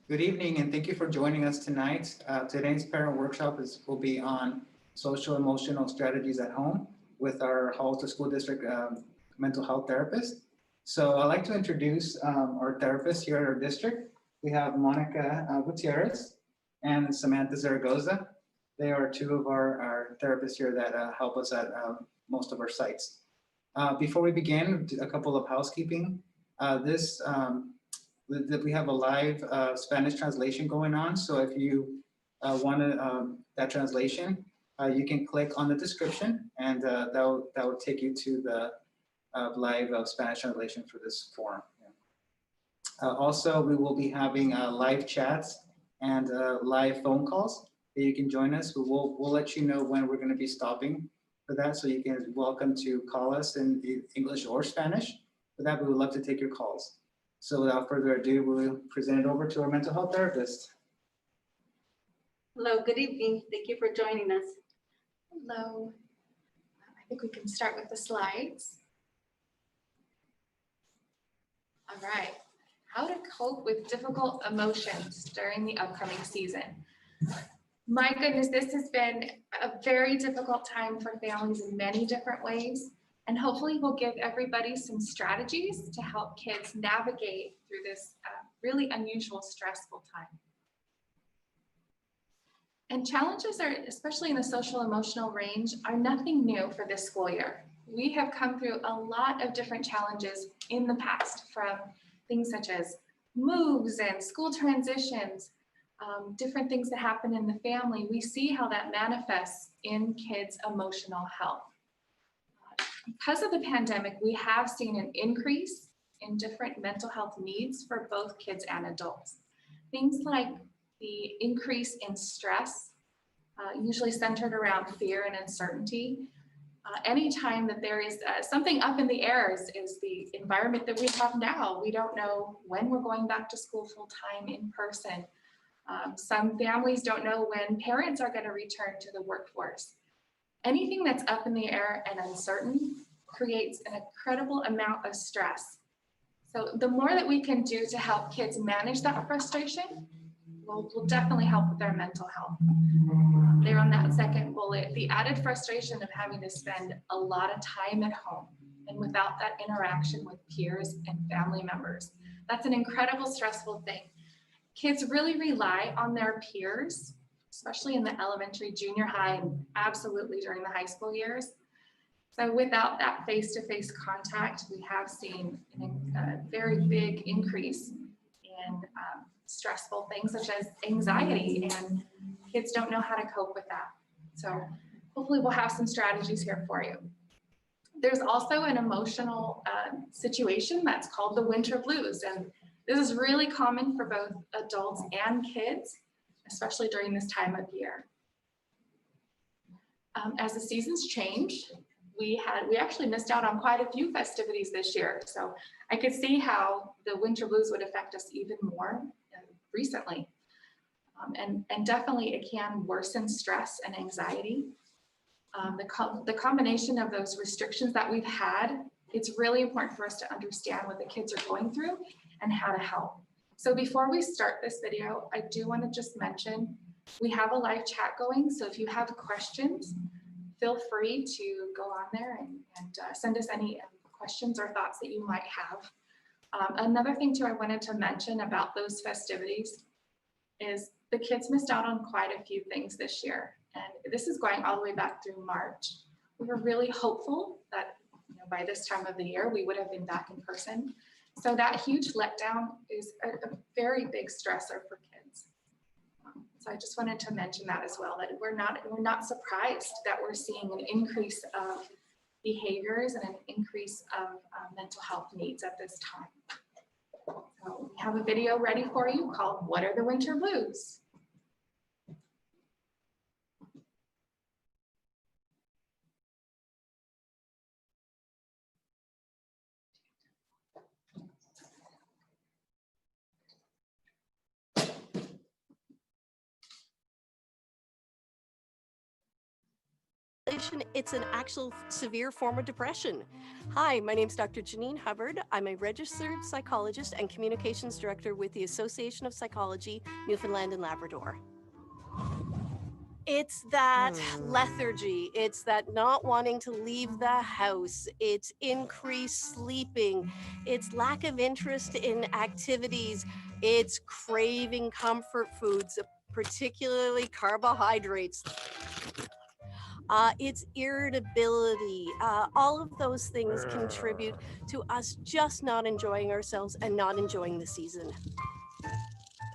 Good evening, and thank you for joining us tonight. Today's parent workshop will be on social emotional strategies at home with our Halta School District mental health therapist. So I'd like to introduce our therapists here at our district. We have Monica Gutierrez and Samantha Zaragoza. They are two of our therapists here that help us at most of our sites. Before we begin, a couple of housekeeping. We have a live Spanish translation going on. So if you want that translation, you can click on the description and that will take you to the live Spanish translation for this forum. Also, we will be having live chats and live phone calls that you can join us. We'll let you know when we're going to be stopping for that. So you can welcome to call us in English or Spanish. For that, we would love to take your calls. So without further ado, we'll present it over to our mental health therapist. Hello, good evening. Thank you for joining us. Hello. I think we can start with the slides. All right. How to cope with difficult emotions during the upcoming season. My goodness, this has been a very difficult time for families in many different ways. And hopefully we'll give everybody some strategies to help kids navigate through this really unusual, stressful time. And challenges are, especially in the social emotional range, are nothing new for this school year. We have come through a lot of different challenges in the past, from things such as moves and school transitions, different things that happen in the family. We see how that manifests in kids' emotional health. Because of the pandemic, we have seen an increase in different mental health needs for both kids and adults. Things like the increase in stress, usually centered around fear and uncertainty. Anytime that there is something up in the air is the environment that we have now. We don't know when we're going back to school full time in person. Some families don't know when parents are going to return to the workforce. Anything that's up in the air and uncertain creates an incredible amount of stress. So the more that we can do to help kids manage that frustration will definitely help with their mental health. There on that second bullet, the added frustration of having to spend a lot of time at home and without that interaction with peers and family members. That's an incredible stressful thing. Kids really rely on their peers, especially in the elementary, junior high, and absolutely during the high school years. So without that face-to-face contact, we have seen a very big increase in stressful things such as anxiety, and kids don't know how to cope with that. So hopefully we'll have some strategies here for you. There's also an emotional situation that's called the winter blues, and this is really common for both adults and kids, especially during this time of year. As the seasons change, we actually missed out on quite a few festivities this year. So I could see how the winter blues would affect us even more recently. And definitely it can worsen stress and anxiety. The combination of those restrictions that we've had, it's really important for us to understand what the kids are going through and how to help. So before we start this video, I do want to just mention we have a live chat going. So if you have questions, feel free to go on there and send us any questions or thoughts that you might have. Another thing too I wanted to mention about those festivities is the kids missed out on quite a few things this year. And this is going all the way back through March. We were really hopeful that by this time of the year, we would have been back in person. So that huge letdown is a very big stressor for kids. So I just wanted to mention that as well, that we're not surprised that we're seeing an increase of behaviors and an increase of mental health needs at this time. So we have a video ready for you called "What Are the Winter Blues?" it's an actual severe form of depression. Hi, my name is Dr. Janine Hubbard. I'm a registered psychologist and communications director with the Association of Psychology, Newfoundland and Labrador. It's that lethargy, it's that not wanting to leave the house, it's increased sleeping, it's lack of interest in activities, it's craving comfort foods, particularly carbohydrates. It's irritability. All of those things contribute to us just not enjoying ourselves and not enjoying the season.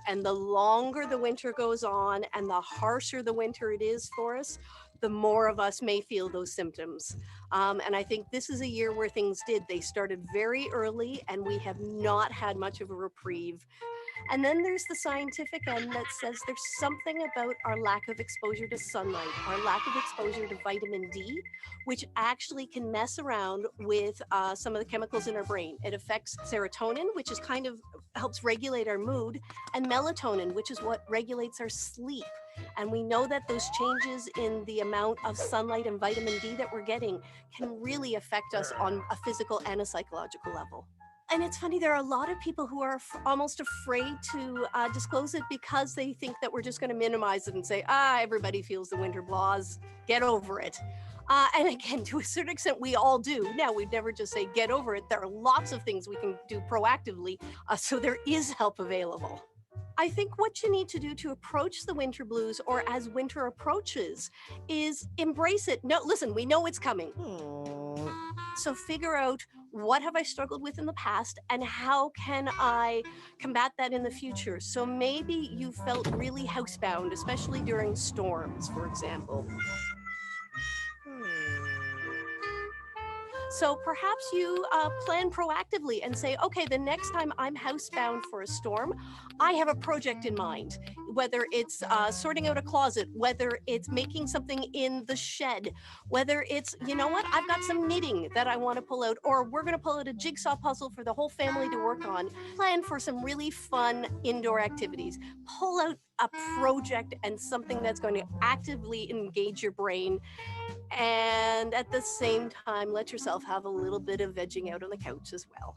And the longer the winter goes on and the harsher the winter it is for us, the more of us may feel those symptoms. And I think this is a year where things did. They started very early and we have not had much of a reprieve. And then there's the scientific end that says there's something about our lack of exposure to sunlight, our lack of exposure to vitamin D, which actually can mess around with some of the chemicals in our brain. It affects serotonin, which is kind of helps regulate our mood, and melatonin, which is what regulates our sleep. And we know that those changes in the amount of sunlight and vitamin D that we're getting can really affect us on a physical and a psychological level. And it's funny, there are a lot of people who are almost afraid to disclose it because they think that we're just going to minimize it and say, everybody feels the winter blahs, get over it. And again, to a certain extent, we all do. Now, we'd never just say, get over it. There are lots of things we can do proactively, so there is help available. I think what you need to do to approach the winter blues, or as winter approaches, is embrace it. No, listen, we know it's coming. So figure out, what have I struggled with in the past and how can I combat that in the future? So maybe you felt really housebound, especially during storms, for example. So perhaps you plan proactively and say, okay, the next time I'm housebound for a storm, I have a project in mind, whether it's sorting out a closet, whether it's making something in the shed, whether it's, you know what, I've got some knitting that I want to pull out, or we're going to pull out a jigsaw puzzle for the whole family to work on. Plan for some really fun indoor activities. Pull out a project and something that's going to actively engage your brain. And at the same time, let yourself have a little bit of vegging out on the couch as well.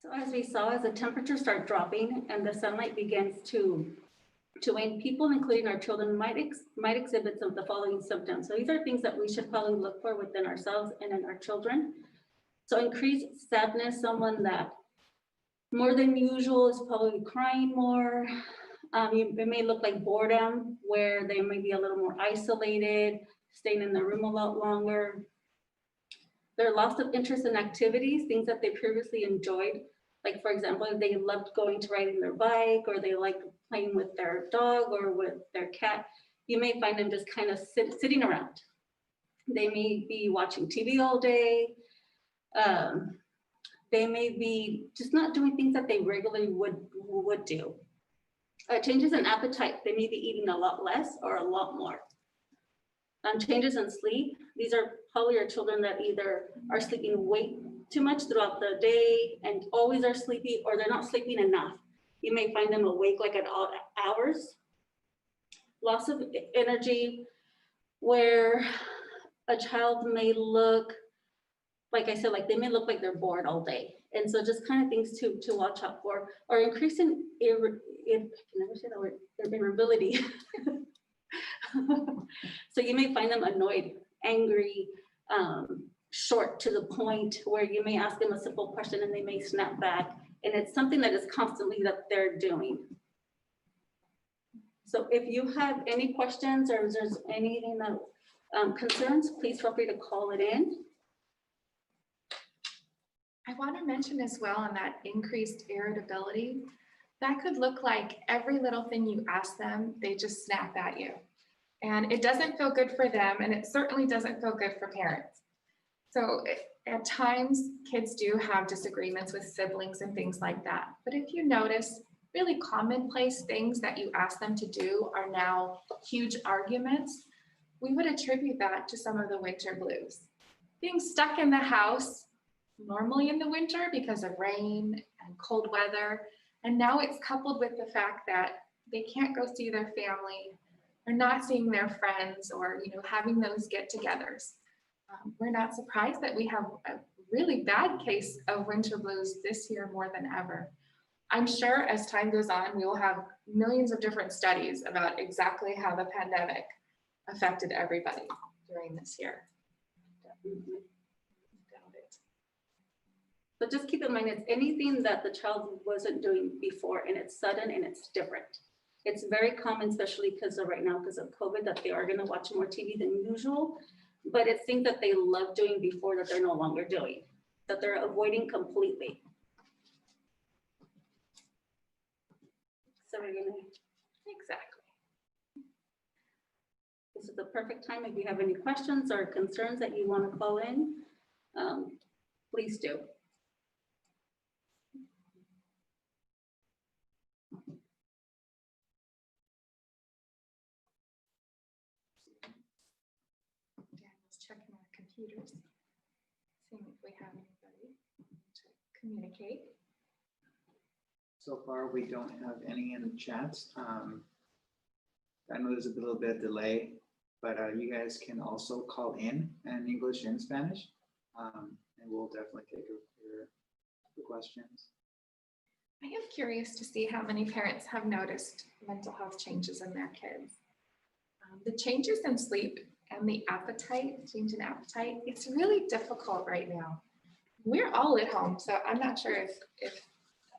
So as we saw, as the temperatures start dropping and the sunlight begins to wane, people, including our children, might exhibit some of the following symptoms. So these are things that we should probably look for within ourselves and in our children. So increased sadness, someone that more than usual is probably crying more. It may look like boredom, where they may be a little more isolated, staying in the room a lot longer. Their loss of interest in activities, things that they previously enjoyed. Like, for example, if they loved going to riding their bike, or they like playing with their dog or with their cat, you may find them just kind of sitting around. They may be watching TV all day. They may be just not doing things that they regularly would do. Changes in appetite, they may be eating a lot less or a lot more. Changes in sleep, these are probably your children that either are sleeping way too much throughout the day and always are sleepy, or they're not sleeping enough. You may find them awake like at odd hours. Loss of energy, where a child may look, like I said, like they may look like they're bored all day. And so just kind of things to watch out for, or increasing irritability. So you may find them annoyed, angry, short to the point where you may ask them a simple question and they may snap back. And it's something that is constantly that they're doing. So if you have any questions or if there's anything that concerns, please feel free to call it in. I want to mention as well on that increased irritability, that could look like every little thing you ask them, they just snap at you. And it doesn't feel good for them, and it certainly doesn't feel good for parents. So at times, kids do have disagreements with siblings and things like that. But if you notice, really commonplace things that you ask them to do are now huge arguments, we would attribute that to some of the winter blues. Being stuck in the house, normally in the winter because of rain and cold weather, and now it's coupled with the fact that they can't go see their family, or not seeing their friends, or having those get-togethers. We're not surprised that we have a really bad case of winter blues this year more than ever. I'm sure as time goes on, we will have millions of different studies about exactly how the pandemic affected everybody during this year. Doubt it. But just keep in mind, it's anything that the child wasn't doing before, and it's sudden and it's different. It's very common, especially because of right now, because of COVID, that they are going to watch more TV than usual. But it's things that they loved doing before that they're no longer doing, that they're avoiding completely. So we're gonna, Exactly. this is the perfect time. If you have any questions or concerns that you want to call in, please do. Daniel's checking our computers, seeing if we have anybody to communicate. So far, we don't have any in the chat. I know there's a little bit of delay, but you guys can also call in English and Spanish, and we'll definitely take your questions. I am curious to see how many parents have noticed mental health changes in their kids. The changes in sleep and the appetite, change in appetite, it's really difficult right now. We're all at home, so I'm not sure if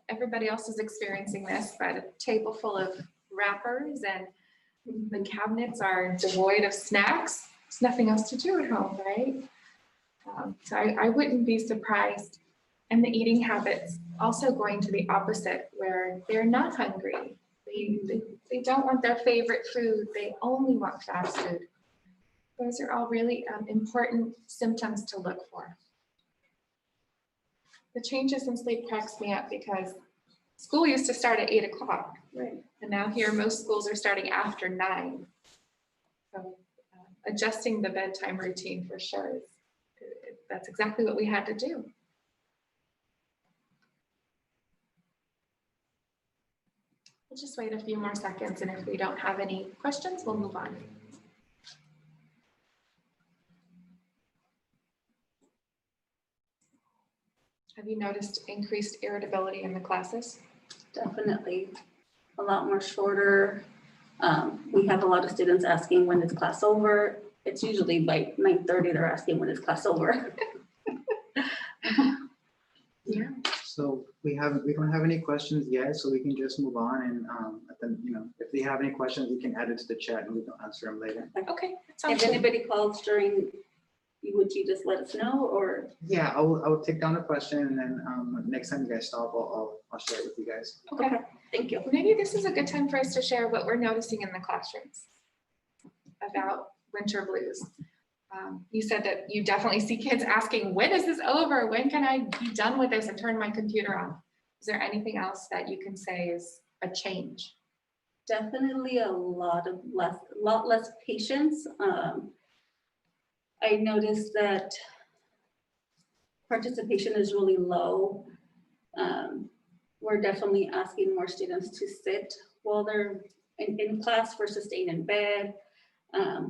everybody else is experiencing this, but a table full of wrappers and the cabinets are devoid of snacks. There's nothing else to do at home, right? So I wouldn't be surprised. And the eating habits also going to the opposite, where they're not hungry. They don't want their favorite food. They only want fast food. Those are all really important symptoms to look for. The changes in sleep cracks me up because school used to start at 8 o'clock. Right. And now here, most schools are starting after 9. So adjusting the bedtime routine for sure, that's exactly what we had to do. We'll just wait a few more seconds, and if we don't have any questions, we'll move on. Have you noticed increased irritability in the classes? Definitely a lot more shorter. We have a lot of students asking when is class over. It's usually by 9:30 they're asking when is class over. Yeah. So we don't have any questions yet, so we can just move on, and if they have any questions, we can add it to the chat and we can answer them later. Okay. Sounds If good. anybody calls during, would you just let us know, or? Yeah, I'll take down the question, and then next time you guys stop, I'll share it with you guys. Okay. Thank you. Maybe this is a good time for us to share what we're noticing in the classrooms about winter blues. You said that you definitely see kids asking, when is this over? When can I be done with this and turn my computer off? Is there anything else that you can say is a change? Definitely a lot less patience. I noticed that participation is really low. We're definitely asking more students to sit while they're in class versus staying in bed.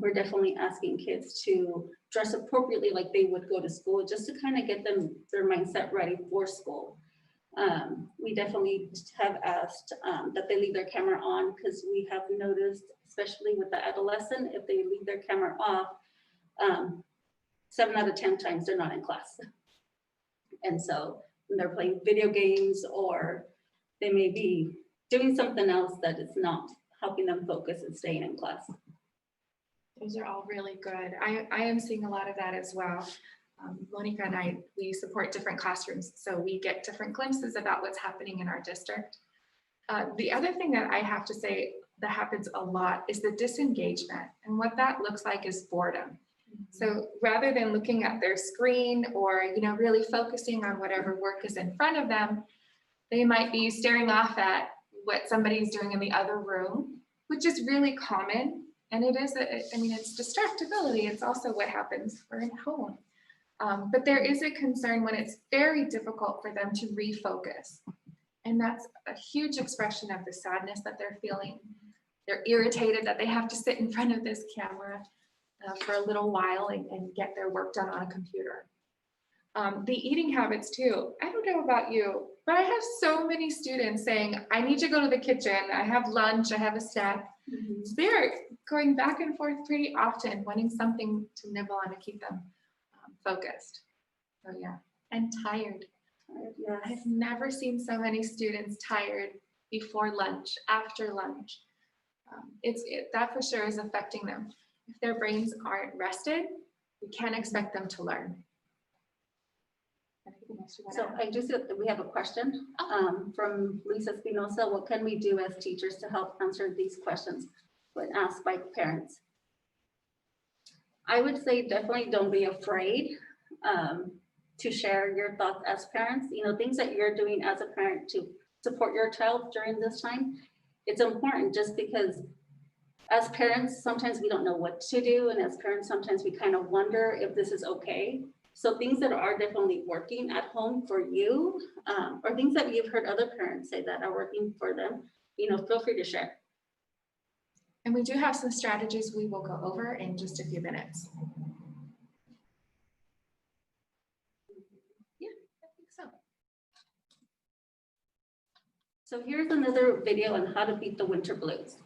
We're definitely asking kids to dress appropriately like they would go to school, just to kind of get their mindset ready for school. We definitely have asked that they leave their camera on, because we have noticed, especially with the adolescent, if they leave their camera off, 7 out of 10 times they're not in class. And so they're playing video games, or they may be doing something else that is not helping them focus and staying in class. Those are all really good. I am seeing a lot of that as well. Monica and I, we support different classrooms, so we get different glimpses about what's happening in our district. The other thing that I have to say, that happens a lot is the disengagement. And what that looks like is boredom. So rather than looking at their screen or, really focusing on whatever work is in front of them, they might be staring off at what somebody's doing in the other room, which is really common. And it is, it's distractibility. It's also what happens when we're at home. But there is a concern when it's very difficult for them to refocus. And that's a huge expression of the sadness that they're feeling. They're irritated that they have to sit in front of this camera for a little while and get their work done on a computer. The eating habits too. I don't know about you, but I have so many students saying, I need to go to the kitchen. I have lunch, I have a snack. So they're going back and forth pretty often, wanting something to nibble on to keep them focused. So yeah, and tired. Yes. I've never seen so many students tired before lunch, after lunch. That for sure is affecting them. If their brains aren't rested, we can't expect them to learn. Anything else you want to So add? I just, we have a question from Lisa Espinosa. What can we do as teachers to help answer these questions when asked by parents? I would say definitely don't be afraid to share your thoughts as parents. Things that you're doing as a parent to support your child during this time. It's important just because as parents, sometimes we don't know what to do. And as parents, sometimes we kind of wonder if this is okay. So things that are definitely working at home for you, or things that you've heard other parents say that are working for them, feel free to share. And we do have some strategies we will go over in just a few minutes. Yeah, I think so. So here's another video on how to beat the winter blues.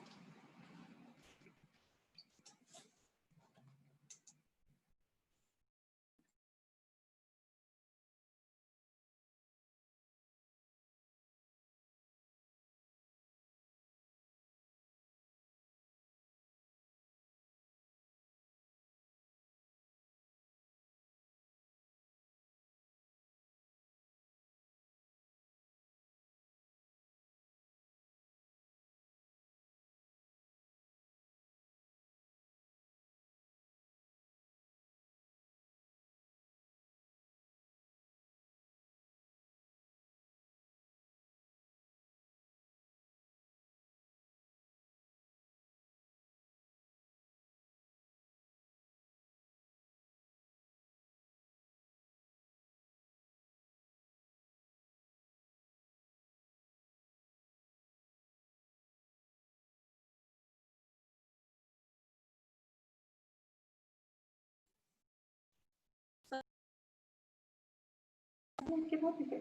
Get over here.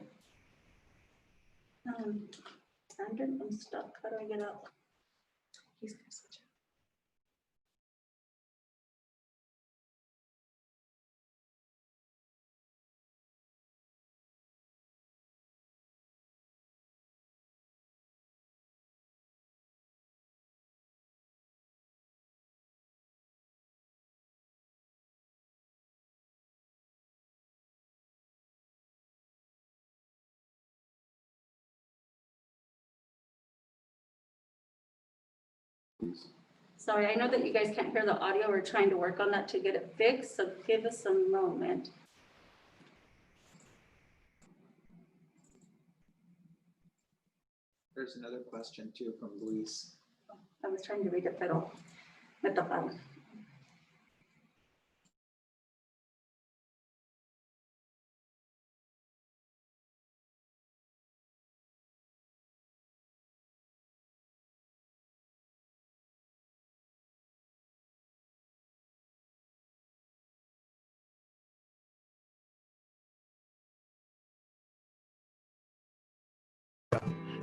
Brandon, I'm stuck. How do I get up? He's gonna switch it. Sorry, I know that you guys can't hear the audio. We're trying to work on that to get it fixed, so give us a moment. There's another question too from Luis. I was trying to read it, pero me taparon.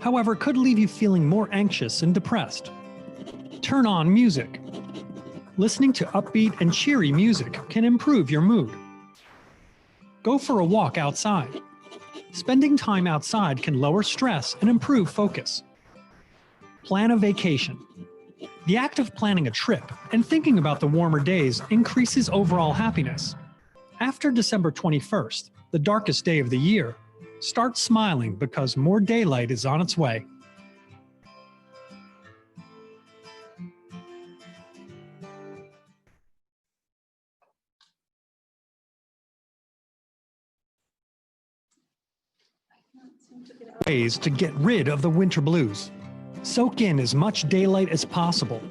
However, could leave you feeling more anxious and depressed. Turn on music. Listening to upbeat and cheery music can improve your mood. Go for a walk outside. Spending time outside can lower stress and improve focus. Plan a vacation. The act of planning a trip and thinking about the warmer days increases overall happiness. After December 21st, the darkest day of the year, start smiling because more daylight is on its way. Ways to get rid of the winter blues. Soak in as much daylight as possible.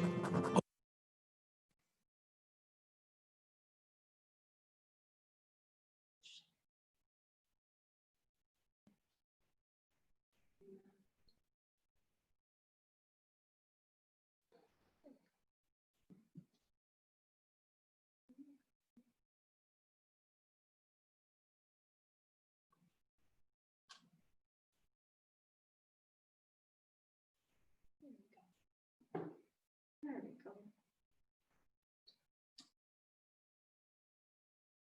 There we go.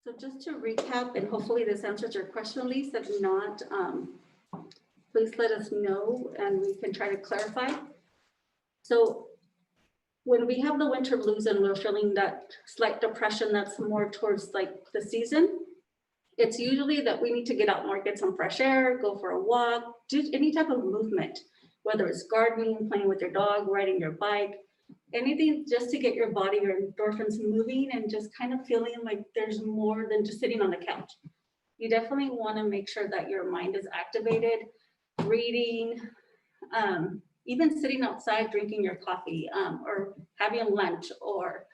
So just to recap, and hopefully this answers your question, Lisa. If not, please let us know and we can try to clarify. So when we have the winter blues and we're feeling that slight depression that's more towards like the season, it's usually that we need to get out more, get some fresh air, go for a walk, do any type of movement, whether it's gardening, playing with your dog, riding your bike, anything just to get your body, your endorphins moving and just kind of feeling like there's more than just sitting on the couch. You definitely want to make sure that your mind is activated, reading, even sitting outside drinking your coffee, or having lunch, or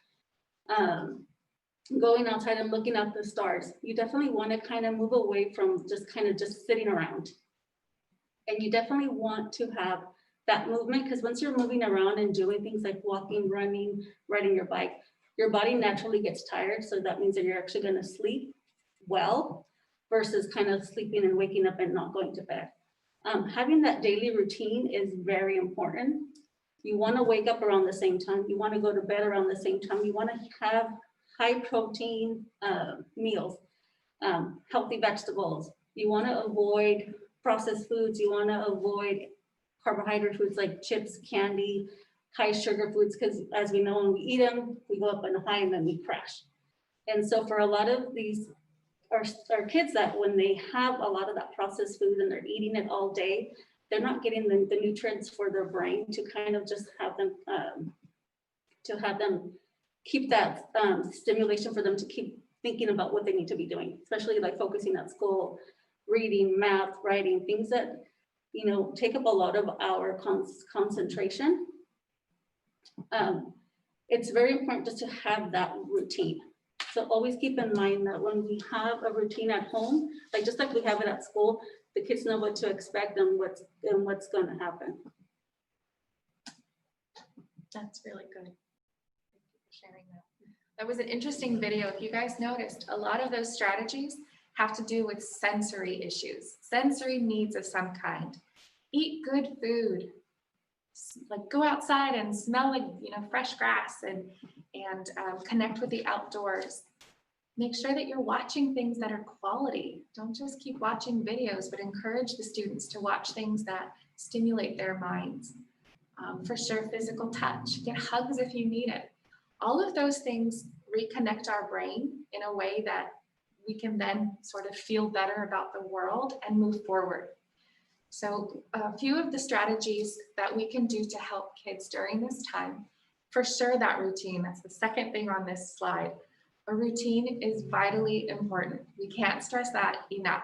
going outside and looking at the stars. You definitely want to kind of move away from just sitting around. And you definitely want to have that movement, because once you're moving around and doing things like walking, running, riding your bike, your body naturally gets tired. So that means that you're actually going to sleep well versus kind of sleeping and waking up and not going to bed. Having that daily routine is very important. You want to wake up around the same time. You want to go to bed around the same time. You want to have high protein meals, healthy vegetables. You want to avoid processed foods. You want to avoid carbohydrate foods like chips, candy, high sugar foods, because as we know, when we eat them, we go up in a high and then we crash. And so for a lot of these, our kids, that when they have a lot of that processed food and they're eating it all day, they're not getting the nutrients for their brain to kind of just have them keep that stimulation for them to keep thinking about what they need to be doing, especially like focusing at school, reading, math, writing, things that, you know, take up a lot of our concentration. It's very important just to have that routine. So always keep in mind that when we have a routine at home, like just like we have it at school, the kids know what to expect and what's going to happen. That's really good. Thank you for sharing that. That was an interesting video. If you guys noticed, a lot of those strategies have to do with sensory issues, sensory needs of some kind. Eat good food, like go outside and smell like, you know, fresh grass, and connect with the outdoors. Make sure that you're watching things that are quality. Don't just keep watching videos, but encourage the students to watch things that stimulate their minds. For sure, physical touch, get hugs if you need it. All of those things reconnect our brain in a way that we can then sort of feel better about the world and move forward. So a few of the strategies that we can do to help kids during this time, for sure that routine, that's the second thing on this slide. A routine is vitally important. We can't stress that enough.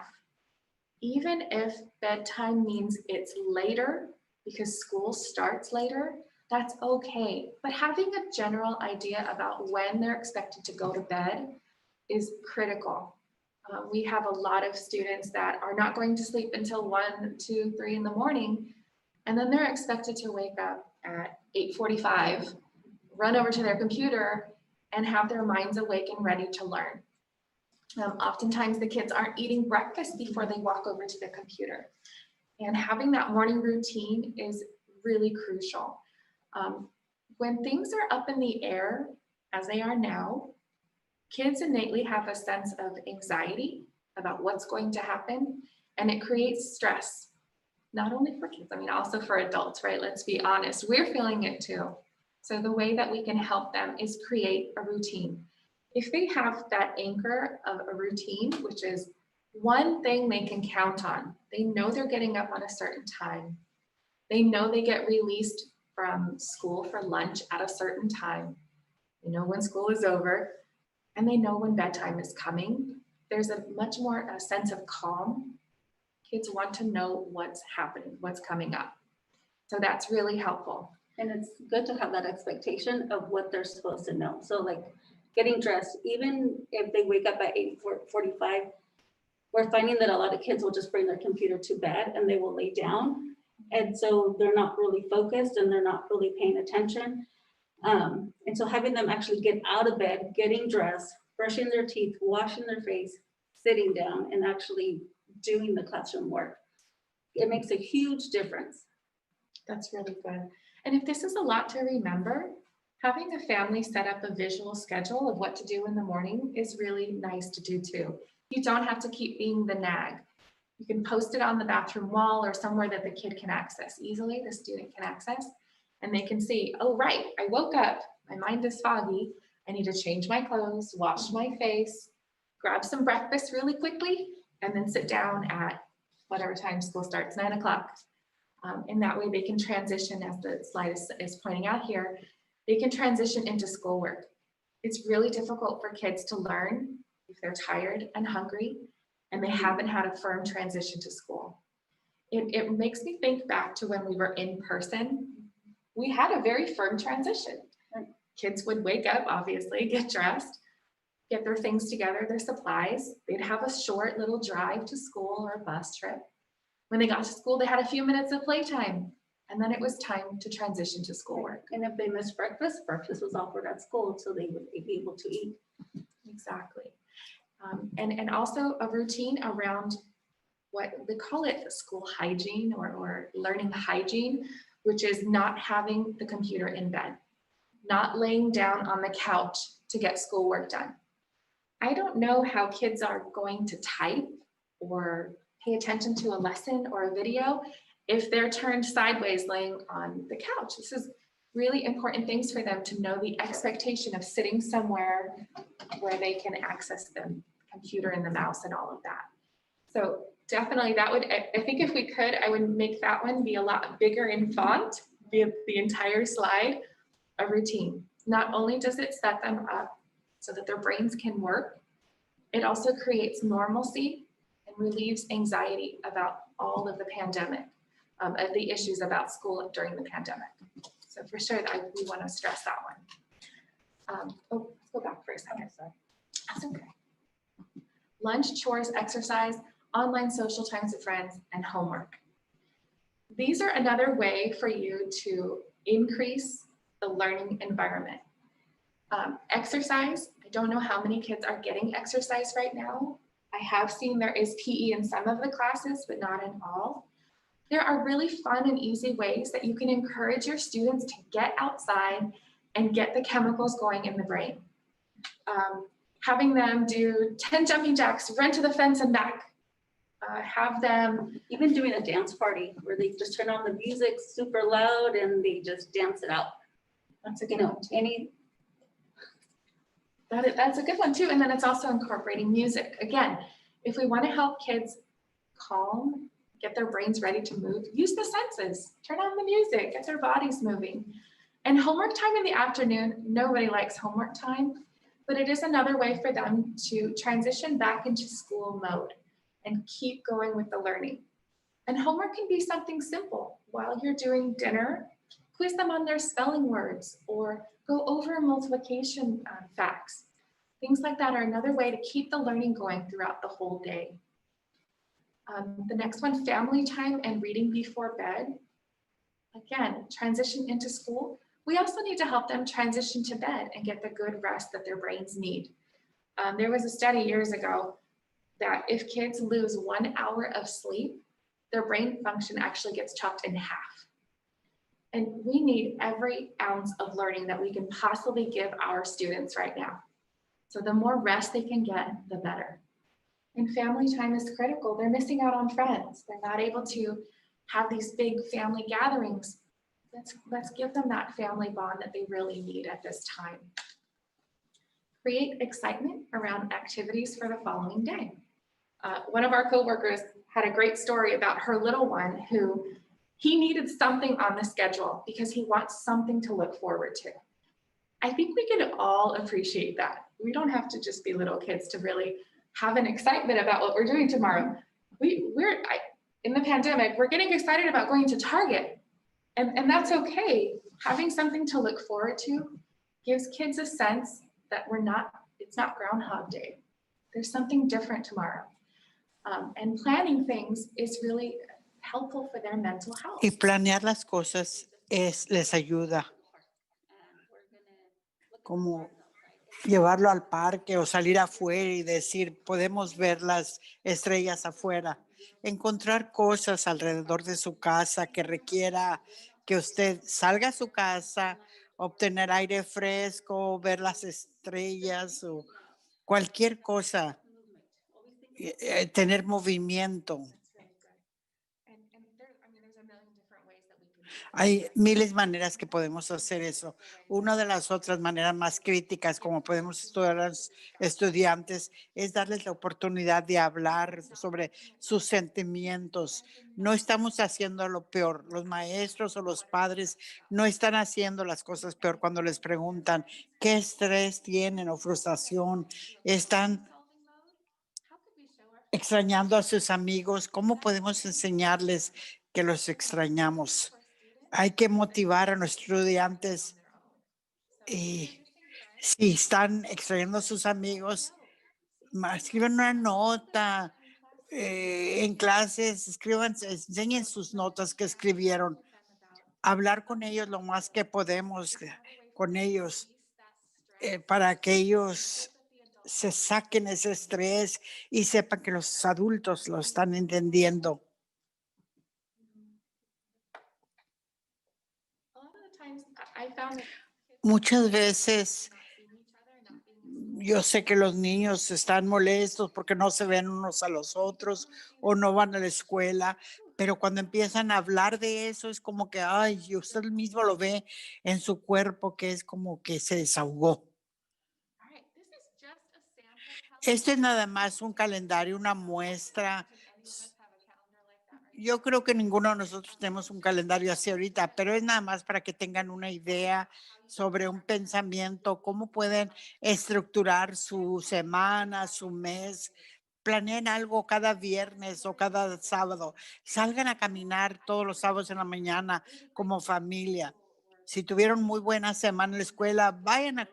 Even if bedtime means it's later because school starts later, that's okay. But having a general idea about when they're expected to go to bed is critical. We have a lot of students that are not going to sleep until 1, 2, 3 in the morning, and then they're expected to wake up at 8:45, run over to their computer, and have their minds awake and ready to learn. Oftentimes the kids aren't eating breakfast before they walk over to the computer. And having that morning routine is really crucial. When things are up in the air, as they are now, kids innately have a sense of anxiety about what's going to happen, and it creates stress, not only for kids, I mean, also for adults, right? Let's be honest, we're feeling it too. So the way that we can help them is create a routine. If they have that anchor of a routine, which is one thing they can count on, they know they're getting up on a certain time. They know they get released from school for lunch at a certain time. They know when school is over, and they know when bedtime is coming. There's a much more a sense of calm. Kids want to know what's happening, what's coming up. So that's really helpful. And it's good to have that expectation of what they're supposed to know. So like getting dressed, even if they wake up at 8:45, we're finding that a lot of kids will just bring their computer to bed and they will lay down. And so they're not really focused and they're not really paying attention. And so having them actually get out of bed, getting dressed, brushing their teeth, washing their face, sitting down and actually doing the classroom work, it makes a huge difference. That's really good. And if this is a lot to remember, having a family set up a visual schedule of what to do in the morning is really nice to do too. You don't have to keep being the nag. You can post it on the bathroom wall or somewhere that the kid can access easily, the student can access, and they can see, oh, right, I woke up, my mind is foggy, I need to change my clothes, wash my face, grab some breakfast really quickly, and then sit down at whatever time school starts, 9 o'clock. And that way they can transition, as the slide is pointing out here, they can transition into schoolwork. It's really difficult for kids to learn if they're tired and hungry and they haven't had a firm transition to school. It makes me think back to when we were in person. We had a very firm transition. Kids would wake up, obviously, get dressed, get their things together, their supplies. They'd have a short little drive to school or a bus trip. When they got to school, they had a few minutes of playtime, and then it was time to transition to schoolwork. And if they missed breakfast, breakfast was offered at school, so they would be able to eat. Exactly. And also a routine around what we call it school hygiene or learning hygiene, which is not having the computer in bed, not laying down on the couch to get schoolwork done. I don't know how kids are going to type or pay attention to a lesson or a video if they're turned sideways laying on the couch. This is really important things for them to know the expectation of sitting somewhere where they can access the computer and the mouse and all of that. So definitely that would, I think if we could, I would make that one be a lot bigger in font, be the entire slide, a routine. Not only does it set them up so that their brains can work, it also creates normalcy and relieves anxiety about all of the pandemic, of the issues about school during the pandemic. So for sure, we want to stress that one. Oh, let's go back for a second. That's okay. Lunch, chores, exercise, online social times with friends, and homework. These are another way for you to increase the learning environment. Exercise, I don't know how many kids are getting exercise right now. I have seen there is PE in some of the classes, but not in all. There are really fun and easy ways that you can encourage your students to get outside and get the chemicals going in the brain. Having them do 10 jumping jacks, run to the fence and back. Have them Even doing a dance party where they just turn on the music super loud and they just dance it out. that's a You good know, That's a good one too. And then it's also incorporating music. Again, if we want to help kids calm, get their brains ready to move, use the senses, turn on the music, get their bodies moving. And homework time in the afternoon, nobody likes homework time, but it is another way for them to transition back into school mode and keep going with the learning. And homework can be something simple. While you're doing dinner, quiz them on their spelling words or go over multiplication facts. Things like that are another way to keep the learning going throughout the whole day. The next one, family time and reading before bed. Again, transition into school. We also need to help them transition to bed and get the good rest that their brains need. There was a study years ago that if kids lose 1 hour of sleep, their brain function actually gets chopped in half. And we need every ounce of learning that we can possibly give our students right now. So the more rest they can get, the better. And family time is critical. They're missing out on friends. They're not able to have these big family gatherings. Let's give them that family bond that they really need at this time. Create excitement around activities for the following day. One of our coworkers had a great story about her little one who he needed something on the schedule because he wants something to look forward to. I think we can all appreciate that. We don't have to just be little kids to really have an excitement about what we're doing tomorrow. in the pandemic, we're getting excited about going to Target. And that's okay. Having something to look forward to gives kids a sense that it's not Groundhog Day. There's something different tomorrow. And planning things is really helpful for their mental health. Y planear las cosas les ayuda, como llevarlo al parque o salir afuera y decir, podemos ver las estrellas afuera. Encontrar cosas alrededor de su casa que requiera que usted salga a su casa, obtener aire fresco, ver las estrellas o cualquier cosa, tener movimiento. And there's a million different ways that we can do that. Hay miles de maneras que podemos hacer eso. Una de las otras maneras más críticas como podemos estudiar a los estudiantes es darles la oportunidad de hablar sobre sus sentimientos. No estamos haciendo lo peor. Los maestros o los padres no están haciendo las cosas peor cuando les preguntan qué estrés tienen o frustración. Están extrañando a sus amigos. ¿Cómo podemos enseñarles que los extrañamos? Hay que motivar a nuestros estudiantes y si están extrañando a sus amigos, escriban una nota en clases, enseñen sus notas que escribieron, hablar con ellos lo más que podemos con ellos para que ellos se saquen ese estrés y sepan que los adultos lo están entendiendo. A lot of the times, I found that Muchas veces yo sé que los niños están molestos porque no se ven unos a los otros o no van a la escuela, pero cuando empiezan a hablar de eso es como que, ay, y usted mismo lo ve en su cuerpo que es como que se desahogó. all right, this is just a sample Esto es nada más un calendario, una muestra. Yo creo que ninguno de nosotros tenemos un calendario así ahorita, pero es nada más para que tengan una idea sobre un pensamiento, cómo pueden estructurar su semana, su mes. Planeen algo cada viernes o cada sábado. Salgan a caminar todos los sábados en la mañana como familia. Si tuvieron muy buena semana en la escuela, vayan a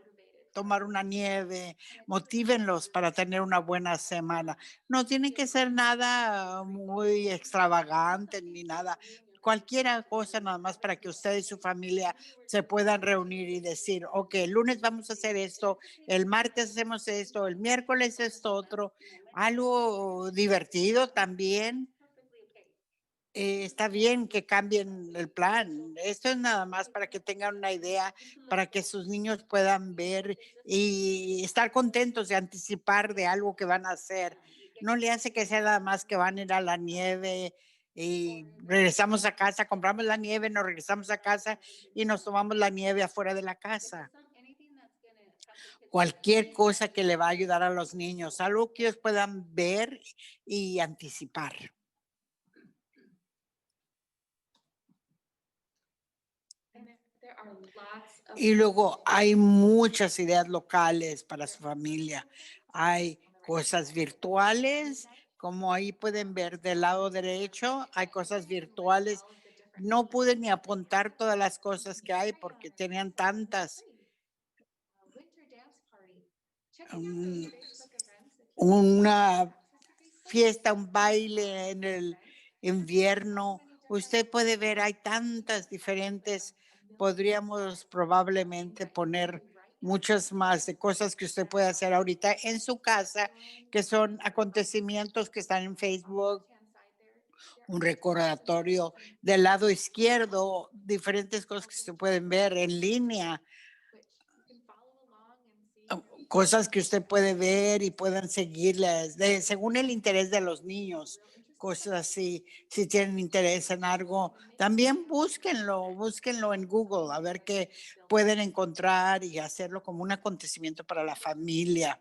tomar una nieve, motívenlos para tener una buena semana. No tiene que ser nada muy extravagante ni nada. Cualquier cosa nada más para que usted y su familia se puedan reunir y decir, ok, el lunes vamos a hacer esto, el martes hacemos esto, el miércoles esto otro, algo divertido también. Está bien que cambien el plan. Esto es nada más para que tengan una idea, para que sus niños puedan ver y estar contentos de anticipar de algo que van a hacer. No le hace que sea nada más que van a ir a la nieve y regresamos a casa, compramos la nieve, nos regresamos a casa y nos tomamos la nieve afuera de la casa. Cualquier cosa que le va a ayudar a los niños, algo que ellos puedan ver y anticipar. and there are lots of Y luego hay muchas ideas locales para su familia. Hay cosas virtuales, como ahí pueden ver del lado derecho, hay cosas virtuales. No pude ni apuntar todas las cosas que hay porque tenían tantas. winter dance party. Checking out Mm, those Facebook events that Una fiesta, un baile en el invierno. Usted puede ver, hay tantas diferentes. Podríamos probablemente poner muchas más de cosas que usted puede hacer ahorita en su casa, que son acontecimientos que están en Facebook, un recordatorio del lado izquierdo, diferentes cosas que se pueden ver en línea, cosas que usted puede ver y puedan seguirlas según el interés de los niños, cosas así. Si tienen interés en algo, también búsquenlo en Google, a ver qué pueden encontrar y hacerlo como un acontecimiento para la familia.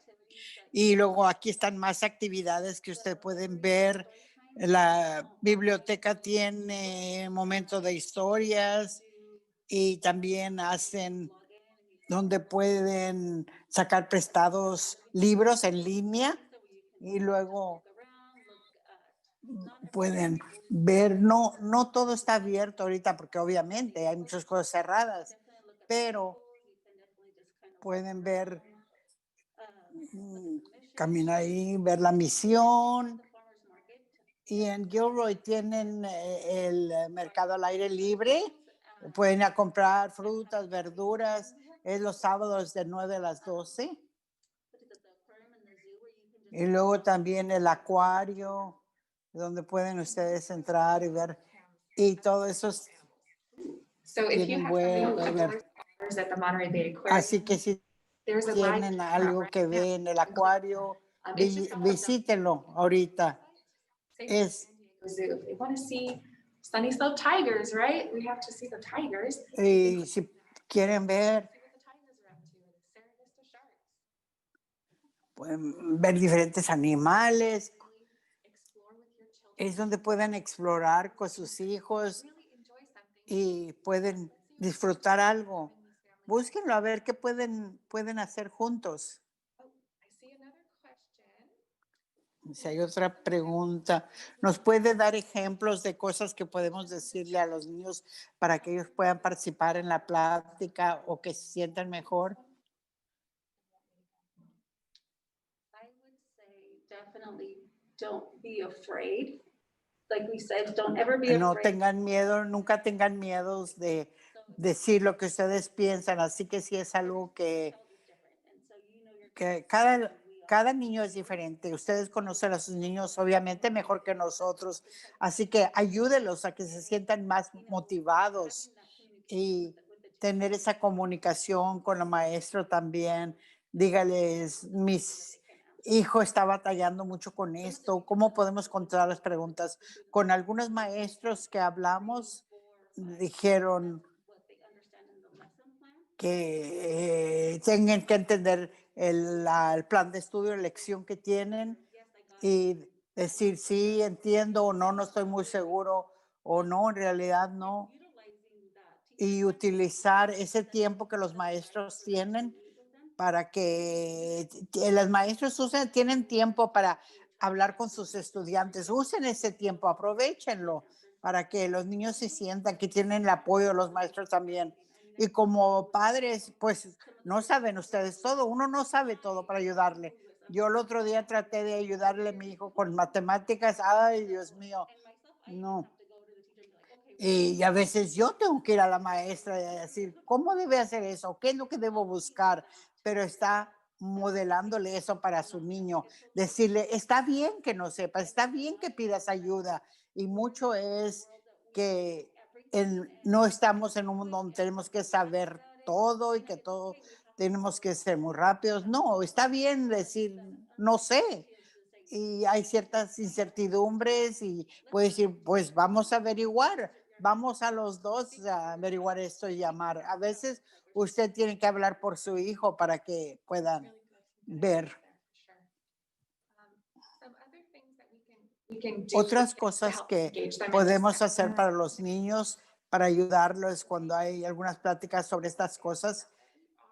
Y luego aquí están más actividades que usted pueden ver. La biblioteca tiene momentos de historias y también hacen donde pueden sacar prestados libros en línea y luego pueden ver. No todo está abierto ahorita porque obviamente hay muchas cosas cerradas, pero pueden ver, mm, caminar ahí, ver la misión. Y en Gilroy tienen el mercado al aire libre. Pueden ir a comprar frutas, verduras. Es los sábados de 9 a las 12. Y luego también el acuario, donde pueden ustedes entrar y ver. Y todo eso So if you tienen have something vuelo. outdoors at the Monterey Bay Aquarium, Así que si there's a live tienen camera algo right que now. ver en el acuario, It's just off of the visítenlo ahorita. San Es, Diego Zoo. If they want to see Sunny Slope tigers, right? We have to see the tigers. y si quieren ver, See what the tigers are up to, or the Cerro Vista sharks. pueden ver diferentes animales. Explore with your children. Es donde pueden explorar con sus hijos Really enjoy something. y pueden disfrutar algo. Búsquenlo a ver qué pueden hacer juntos. Oh, I see another question. Si hay otra pregunta, ¿nos puede dar ejemplos de cosas que podemos decirle a los niños para que ellos puedan participar en la plática o que se sientan mejor? I would say definitely don't be afraid. Like we said, don't ever be No afraid. tengan miedo, nunca tengan miedos de decir lo que ustedes piensan. Así que si es algo que cada niño es diferente. Ustedes conocen a sus niños obviamente mejor que nosotros. Así que ayúdenlos a que se sientan más motivados y tener esa comunicación con el maestro también. Dígales, mis hijo está batallando mucho con esto. ¿Cómo podemos controlar las preguntas? Con algunos maestros que hablamos, dijeron que tengan que entender el plan de estudio, la lección que tienen y decir sí, entiendo o no, no estoy muy seguro o no, en realidad no. Y utilizar ese tiempo que los maestros tienen para que los maestros tienen tiempo para hablar con sus estudiantes. Usen ese tiempo, aprovechenlo para que los niños se sientan que tienen el apoyo de los maestros también. Y como padres, pues no saben ustedes todo, uno no sabe todo para ayudarle. Yo el otro día traté de ayudarle a mi hijo con matemáticas. Ay, Dios mío, no. Y a veces yo tengo que ir a la maestra y decir, ¿cómo debe hacer eso? ¿Qué es lo que debo buscar? Pero está modelándole eso para su niño. Decirle, está bien que no sepas, está bien que pidas ayuda. Y mucho es que no estamos en un mundo donde tenemos que saber todo y que todo tenemos que ser muy rápidos. No, está bien decir, no sé. Y hay ciertas incertidumbres y puede decir, pues vamos a averiguar, vamos a los dos a averiguar esto y llamar. A veces usted tiene que hablar por su hijo para que puedan ver. Otras cosas que podemos hacer para los niños, para ayudarlos cuando hay algunas pláticas sobre estas cosas,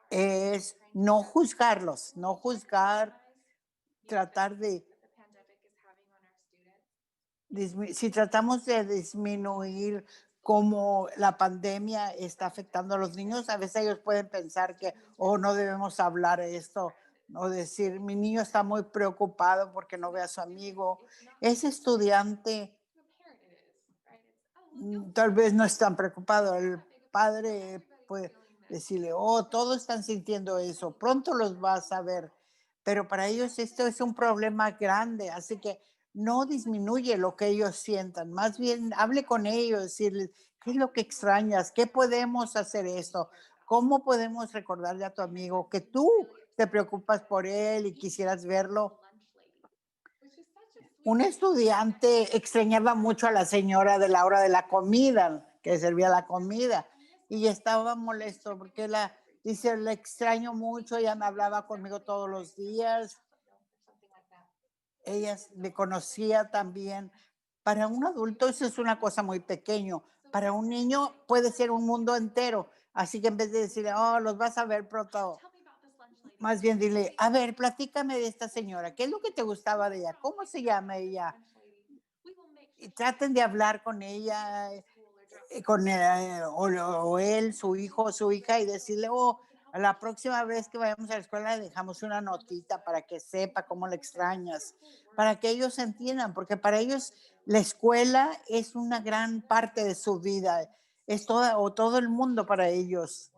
es no juzgarlos, no juzgar, tratar de si tratamos de disminuir cómo la pandemia está afectando a los niños, a veces ellos pueden pensar que, oh, no debemos hablar esto, o decir, mi niño está muy preocupado porque no ve a su amigo. Ese estudiante tal vez no es tan preocupado. El padre puede decirle, oh, todos están sintiendo eso, pronto los vas a ver. Pero para ellos esto es un problema grande, así que no disminuye lo que ellos sientan, más bien hable con ellos, decirles, ¿qué es lo que extrañas? ¿Qué podemos hacer esto? ¿Cómo podemos recordarle a tu amigo que tú te preocupas por él y quisieras verlo? Un estudiante extrañaba mucho a la señora de la hora de la comida, que servía la comida, y estaba molesto porque dice, le extraño mucho, ella me hablaba conmigo todos los días, ella me conocía también. Para un adulto eso es una cosa muy pequeño, para un niño puede ser un mundo entero, así que en vez de decirle, oh, los vas a ver pronto, más bien dile, a ver, platícame de esta señora, ¿qué es lo que te gustaba de ella? ¿Cómo se llama ella? y traten de hablar con ella, o él, su hijo o su hija, y decirle, oh, a la próxima vez que vayamos a la escuela le dejamos una notita para que sepa cómo le extrañas, para que ellos entiendan, porque para ellos la escuela es una gran parte de su vida, es toda o todo el mundo para ellos.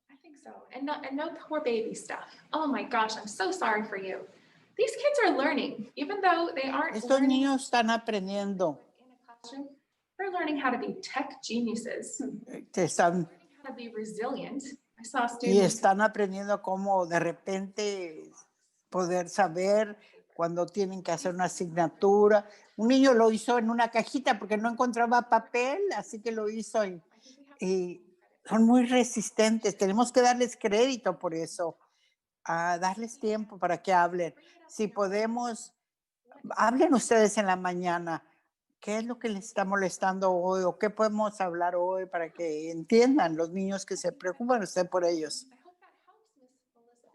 I think so. And no poor baby stuff. Oh my gosh, I'm so sorry for you. These kids are learning, even though they aren't Estos learning niños están aprendiendo, in a classroom. They're learning how to be tech geniuses, están, how to be resilient. I saw y students. están aprendiendo cómo de repente poder saber cuando tienen que hacer una asignatura. Un niño lo hizo en una cajita porque no encontraba papel, así que lo hizo y son muy resistentes. Tenemos que darles crédito por eso, a darles tiempo para que hablen. Si podemos, hablen ustedes en la mañana. ¿Qué es lo que les está molestando hoy o qué podemos hablar hoy para que entiendan los niños que se preocupan usted por ellos? I hope that helps, Miss Elizabeth.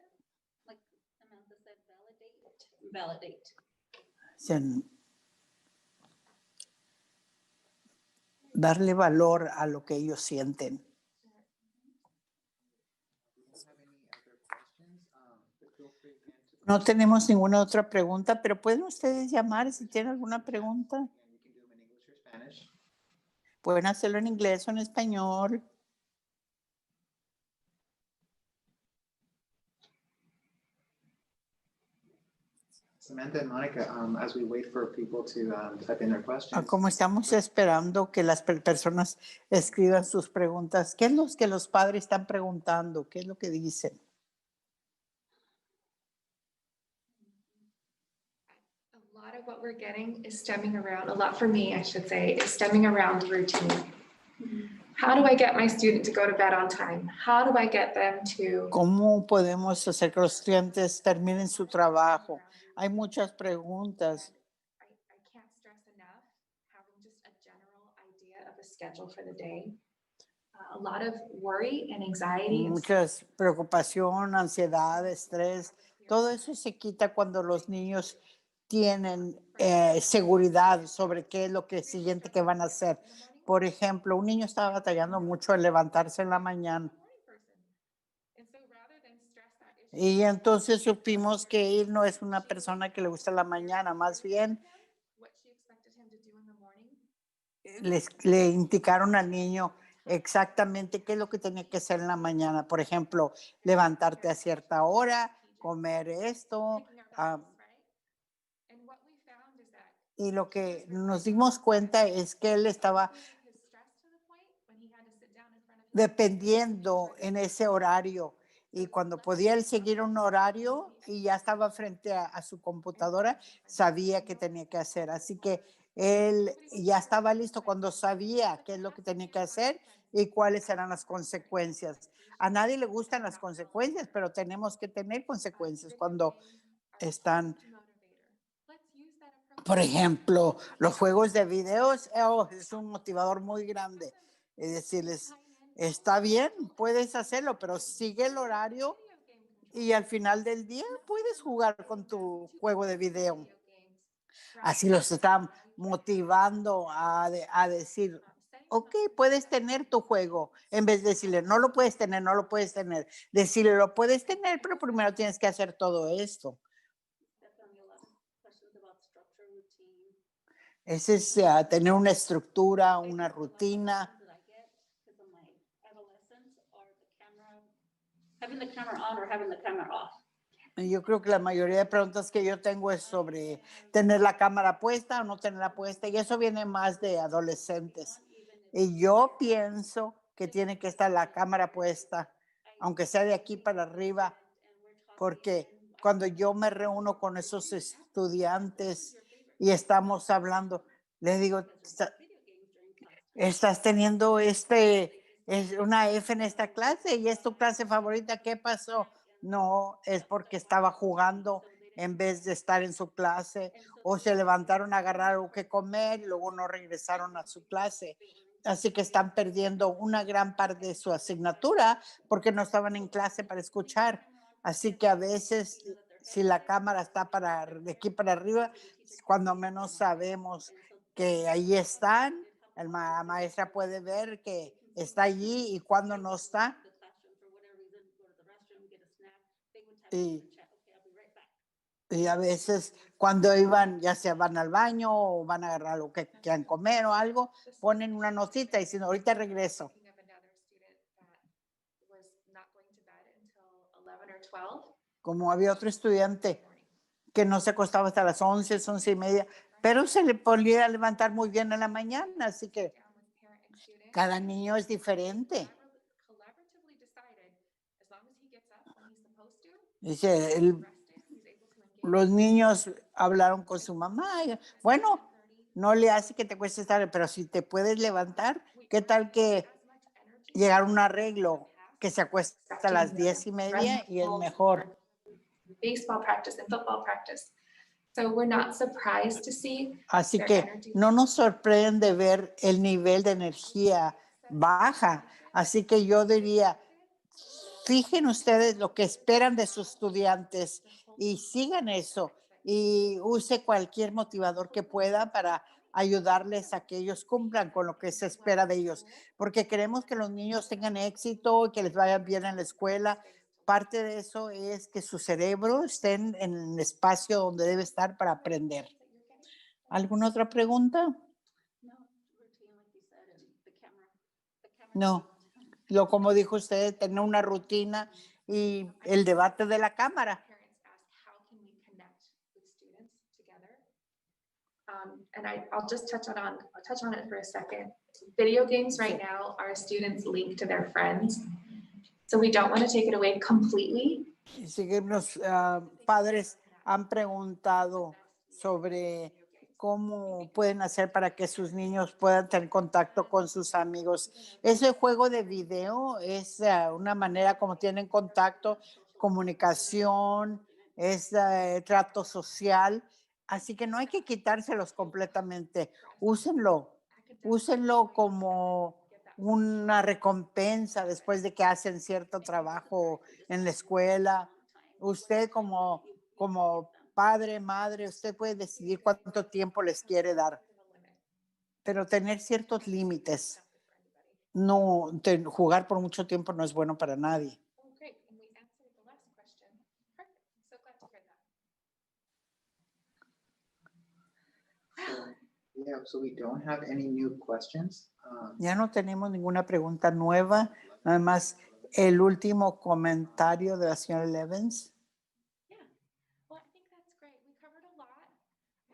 Like Samantha said, validate. Dicen, darle valor a lo que ellos sienten. No tenemos ninguna otra pregunta, pero pueden ustedes llamar si tienen alguna pregunta. Pueden hacerlo en inglés o en español. Samantha and Monica, as we wait for people to type in their questions. Como estamos esperando que las personas escriban sus preguntas, ¿qué es lo que los padres están preguntando? ¿Qué es lo que dicen? A lot of what we're getting is stemming around, a lot for me, I should say, is stemming around routine. How do I get my student to go to bed on time? How do I get them to? ¿Cómo podemos hacer que los estudiantes terminen su trabajo? Hay muchas preguntas. I can't stress enough having just a general idea of a schedule for the day. A lot of worry and anxiety. and Muchas preocupación, ansiedad, estrés. Todo eso se quita cuando los niños tienen seguridad sobre qué es lo que siguiente que van a hacer. Por ejemplo, un niño estaba batallando mucho en levantarse en la mañana. And so rather than stress that issue, Y entonces supimos que él no es una persona que le gusta la mañana, más bien what she expected him to do in the morning, le indicaron al niño exactamente qué es lo que tenía que hacer en la mañana. Por ejemplo, levantarte a cierta hora, comer esto. picking our battles, right? And what we found is that Y lo que nos dimos cuenta es que él estaba his stress to the point when he had to sit down in front of his dependiendo en ese horario. Y cuando podía él seguir un horario y ya estaba frente a su computadora, sabía qué tenía que hacer. Así que él ya estaba listo cuando sabía qué es lo que tenía que hacer y cuáles eran las consecuencias. A nadie le gustan las consecuencias, pero tenemos que tener consecuencias cuando están, por ejemplo, los juegos de videos. Es un motivador muy grande. Es decirles, está bien, puedes hacerlo, pero sigue el horario y al final del día puedes jugar con tu juego de video. Así los están motivando a decir, ok, puedes tener tu juego. En vez de decirle, no lo puedes tener, no lo puedes tener. Decirle, lo puedes tener, pero primero tienes que hacer todo esto. Definitely a lot of questions about structure, routine. Ese es tener una estructura, una rutina. That I get because of my adolescents are the camera, having the camera on or having the camera off. Yo creo que la mayoría de preguntas que yo tengo es sobre tener la cámara puesta o no tenerla puesta, y eso viene más de adolescentes. Y yo pienso que tiene que estar la cámara puesta, aunque sea de aquí para arriba, porque cuando yo me reúno con esos estudiantes y estamos hablando, les digo, estás teniendo es una F en esta clase y es tu clase favorita, ¿qué pasó? No, es porque estaba jugando en vez de estar en su clase, o se levantaron a agarrar algo que comer y luego no regresaron a su clase. Así que están perdiendo una gran parte de su asignatura porque no estaban en clase para escuchar. Así que a veces, si la cámara está de aquí para arriba, cuando menos sabemos que ahí están, la maestra puede ver que está allí y cuando no está. Y, y a veces cuando iban, ya sea van al baño o van a agarrar lo que quieran comer o algo, ponen una notita diciendo, ahorita regreso. Thinking of another student that was not going to bed until 11 or 12 Como había otro estudiante que no se acostaba hasta las 11:30, pero se le podía levantar muy bien en la mañana, así que down with parent and student. cada niño es diferente. Collaboratively decided, as long as he gets up when he's supposed to, Dice, rested, he's able to engage. los niños hablaron con su mamá. Bueno, no le hace que te cueste estar, pero si te puedes levantar, ¿qué tal que llegar a un arreglo que se acuesta a las 10:30 y es mejor? Baseball practice and football practice. So we're not surprised to see Así their que energy. no nos sorprende ver el nivel de energía baja. Así que yo diría, fijen ustedes lo que esperan de sus estudiantes y sigan eso y use cualquier motivador que pueda para ayudarles a que ellos cumplan con lo que se espera de ellos, porque queremos que los niños tengan éxito y que les vaya bien en la escuela. Parte de eso es que su cerebro esté en el espacio donde debe estar para aprender. ¿Alguna otra pregunta? No. Como dijo usted, tener una rutina y el debate de la cámara. Parents ask, how can we connect with students together? And I'll just touch on it for a second. Video games right now are students' link to their friends. So we don't want to take it away completely. Sí que los padres han preguntado sobre cómo pueden hacer para que sus niños puedan tener contacto con sus amigos. Ese juego de video es una manera como tienen contacto, comunicación, es trato social. Así que no hay que quitárselos completamente. Úsenlo como una recompensa después de que hacen cierto trabajo en la escuela. Usted como padre, madre, usted puede decidir cuánto tiempo les quiere dar, pero tener ciertos límites. No, jugar por mucho tiempo no es bueno para nadie. Oh, great. And we answered the last question. Perfect. I'm so glad to hear that. Yeah, so we don't have any new questions. Ya no tenemos ninguna pregunta nueva, nada más el último comentario de la señora Levens. Well, I think that's great. We covered a lot.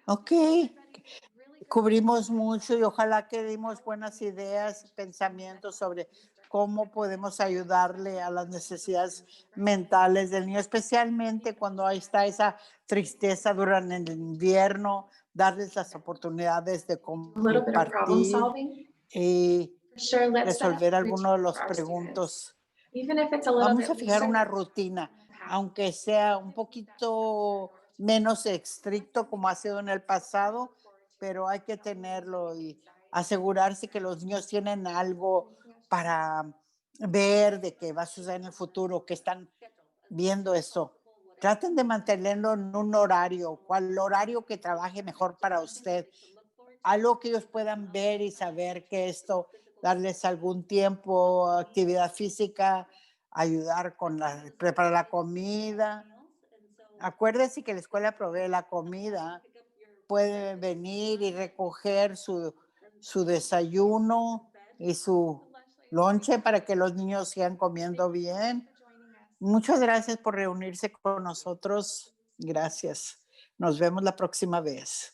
Ok, Really cubrimos mucho y ojalá que dimos buenas ideas, pensamientos sobre cómo podemos ayudarle a las necesidades mentales del niño, especialmente cuando ahí está esa tristeza durante el invierno, darles las oportunidades de a little bit of problem compartir solving. y For sure, let's set up resolver algunos de routines los for our students. preguntos. Even if it's a little Vamos bit a fijar looser una than rutina, in the past. aunque sea un poquito menos estricto como ha sido en el pasado, pero hay que tenerlo y asegurarse que los niños tienen algo para ver de qué va a suceder en el futuro, que están viendo eso. Traten de mantenerlo en un horario, cual horario que trabaje mejor para usted. Algo que ellos puedan ver y saber que esto, darles algún tiempo, actividad física, ayudar con preparar la comida. Acuérdese que la escuela provee la comida. Puede venir y recoger su desayuno y su lonche para que los niños sigan comiendo bien. Muchas gracias por reunirse con nosotros. Gracias. Nos vemos la próxima vez.